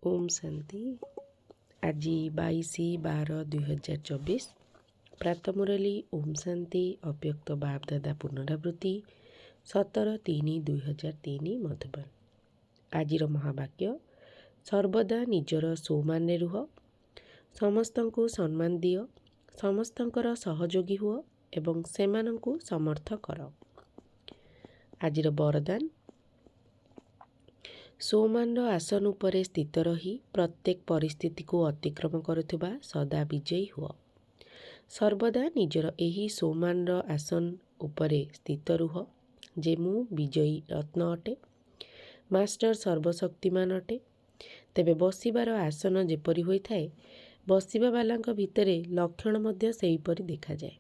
ओम शांति। आज 22/12/2024 प्रातः मुरली ओम शांति अव्यक्त बाप दादा पुनरावृत्ति 17/3/2003 मधुबन। आज महावाक्य सर्वदा निजर सौमान्य रुह, समस्तंकु सम्मान दियो, समस्तंकर सहयोगी हुओ एवं सेमानंकु समर्थ कर। आज वरदान सौमान आसन उपरे स्थित रही प्रत्येक परिस्थिति को अतिक्रम करुवा सदा विजयी हुआ। सर्वदा निजर एही सौमान आसन उपरे स्थित रुह जे मु विजयी रत्न अटे, मास्टर सर्वशक्तिमान अटे। तेबे बसिबार आसन जेपरि होइथाए, बसिबा बालांक भितरे लक्षण मध्य सेहीपरि देखा जाए।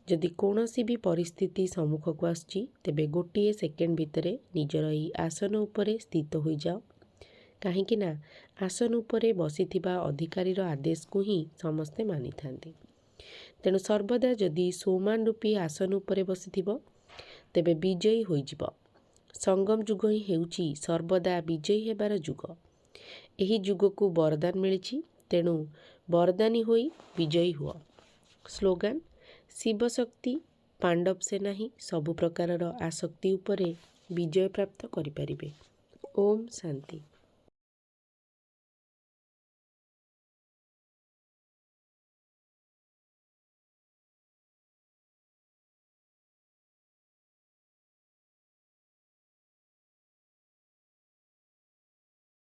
जदि कौनसी भी परिस्थिति सम्मुख को आसची तेबे गोटे सेकेंड भितरे निजर ई आसन उपरे स्थित हो जाओ, कहीं ना आसन उपरे बसिथिबा अधिकारी आदेश को ही समस्ते मानि थांती। तेणु सर्वदा जदि सौमान रूपी आसन उपरे बसिथिबो तेबे विजयी होइजिबो। संगम जुग ही हेउची सर्वदा विजयी हेबार जुग। एही जुग को वरदान मिलिछि, तेणु वरदानी होई विजयी हुआ। स्लोगान शिव शक्ति पांडव सेना ही सबु प्रकारर आसक्ति उपरे विजय प्राप्त करिपारिबे। ओम शांति।